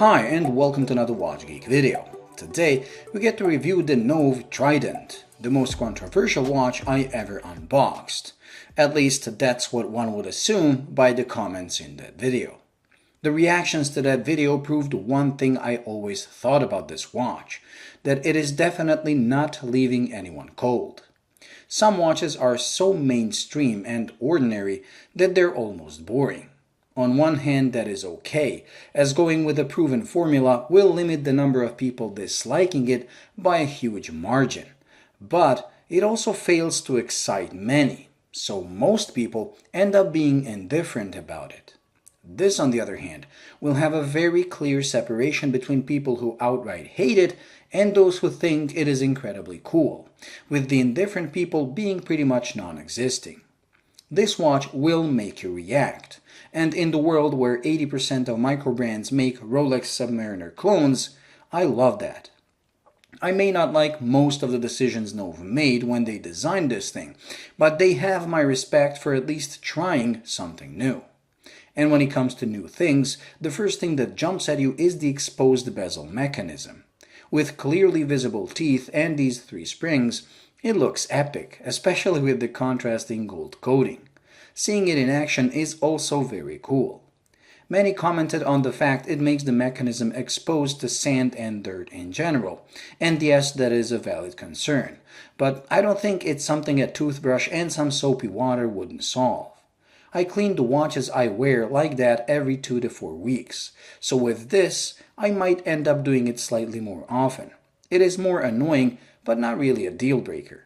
Hi and welcome to another Watch Geek video. Today we get to review the NOVE Trident, the most controversial watch I ever unboxed. At least that's what one would assume by the comments in that video. The reactions to that video proved one thing I always thought about this watch, that it is definitely not leaving anyone cold. Some watches are so mainstream and ordinary that they're almost boring. On one hand, that is okay, as going with a proven formula will limit the number of people disliking it by a huge margin. But it also fails to excite many, so most people end up being indifferent about it. This, on the other hand, will have a very clear separation between people who outright hate it and those who think it is incredibly cool, with the indifferent people being pretty much non-existing. This watch will make you react, and in the world where 80% of microbrands make Rolex Submariner clones, I love that. I may not like most of the decisions NOVE made when they designed this thing, but they have my respect for at least trying something new. And when it comes to new things, the first thing that jumps at you is the exposed bezel mechanism. With clearly visible teeth and these three springs, it looks epic, especially with the contrasting gold coating. Seeing it in action is also very cool. Many commented on the fact it makes the mechanism exposed to sand and dirt in general, and yes, that is a valid concern, but I don't think it's something a toothbrush and some soapy water wouldn't solve. I clean the watches I wear like that every 2 to 4 weeks, so with this, I might end up doing it slightly more often. It is more annoying, but not really a deal breaker.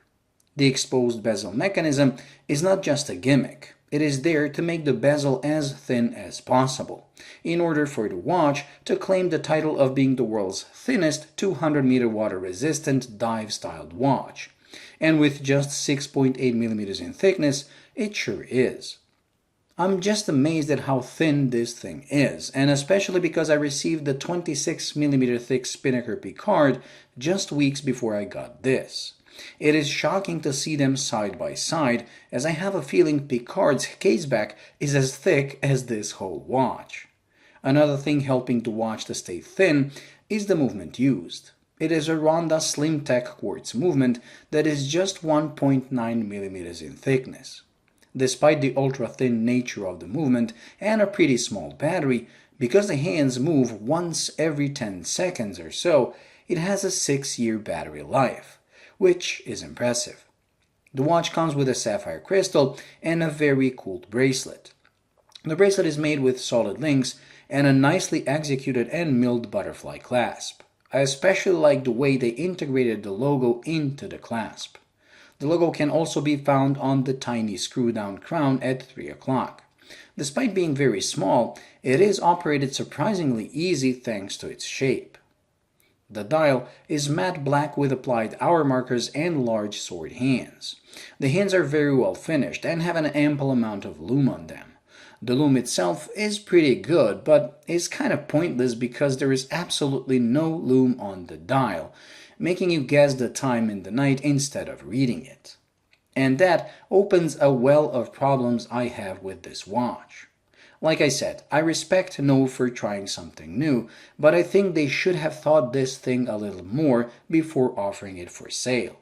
The exposed bezel mechanism is not just a gimmick. It is there to make the bezel as thin as possible, in order for the watch to claim the title of being the world's thinnest 200-meter water-resistant dive-styled watch. And with just 6.8 mm in thickness, it sure is. I'm just amazed at how thin this thing is, and especially because I received the 26mm thick Spinnaker Picard just weeks before I got this. It is shocking to see them side by side, as I have a feeling Picard's caseback is as thick as this whole watch. Another thing helping the watch to stay thin is the movement used. It is a Ronda Slim Tech quartz movement that is just 1.9 mm in thickness. Despite the ultra-thin nature of the movement and a pretty small battery, because the hands move once every 10 seconds or so, it has a 6-year battery life, which is impressive. The watch comes with a sapphire crystal and a very cool bracelet. The bracelet is made with solid links and a nicely executed and milled butterfly clasp. I especially like the way they integrated the logo into the clasp. The logo can also be found on the tiny screw-down crown at 3 o'clock. Despite being very small, it is operated surprisingly easy thanks to its shape. The dial is matte black with applied hour markers and large sword hands. The hands are very well finished and have an ample amount of lume on them. The lume itself is pretty good, but is kind of pointless because there is absolutely no lume on the dial, making you guess the time in the night instead of reading it. And that opens a well of problems I have with this watch. Like I said, I respect NOVE for trying something new, but I think they should have thought this thing a little more before offering it for sale.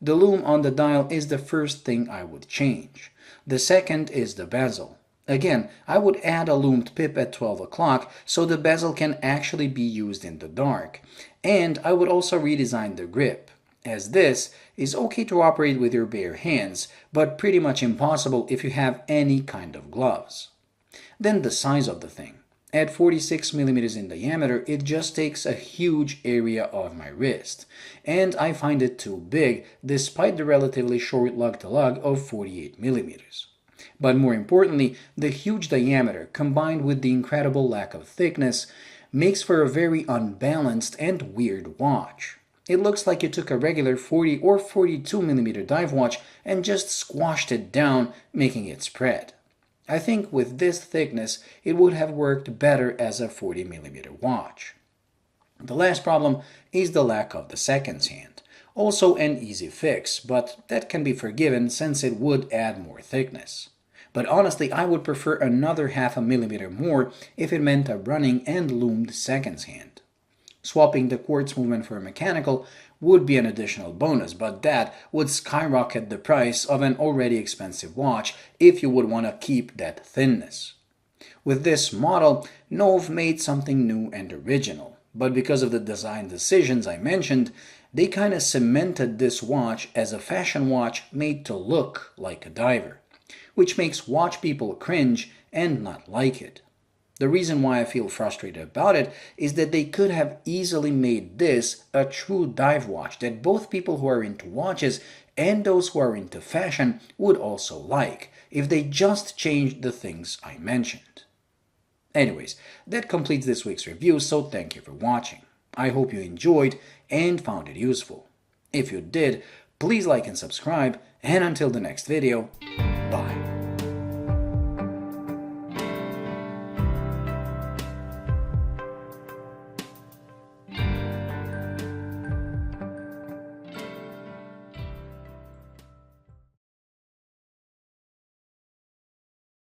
The lume on the dial is the first thing I would change. The second is the bezel. Again, I would add a lumed pip at 12 o'clock so the bezel can actually be used in the dark. And I would also redesign the grip, as this is okay to operate with your bare hands, but pretty much impossible if you have any kind of gloves. Then the size of the thing. At 46 mm in diameter, it just takes a huge area of my wrist, and I find it too big despite the relatively short lug-to-lug of 48 mm. But more importantly, the huge diameter combined with the incredible lack of thickness makes for a very unbalanced and weird watch. It looks like you took a regular 40 or 42 mm dive watch and just squashed it down, making it spread. I think with this thickness, it would have worked better as a 40 mm watch. The last problem is the lack of the seconds hand. Also an easy fix, but that can be forgiven since it would add more thickness. But honestly, I would prefer another half a millimeter more if it meant a running and loomed seconds hand. Swapping the quartz movement for a mechanical would be an additional bonus, but that would skyrocket the price of an already expensive watch if you would want to keep that thinness. With this model, NOVE made something new and original, but because of the design decisions I mentioned, they kind of cemented this watch as a fashion watch made to look like a diver, which makes watch people cringe and not like it. The reason why I feel frustrated about it is that they could have easily made this a true dive watch that both people who are into watches and those who are into fashion would also like, if they just changed the things I mentioned. Anyways, that completes this week's review, so thank you for watching. I hope you enjoyed and found it useful. If you did, please like and subscribe, and until the next video,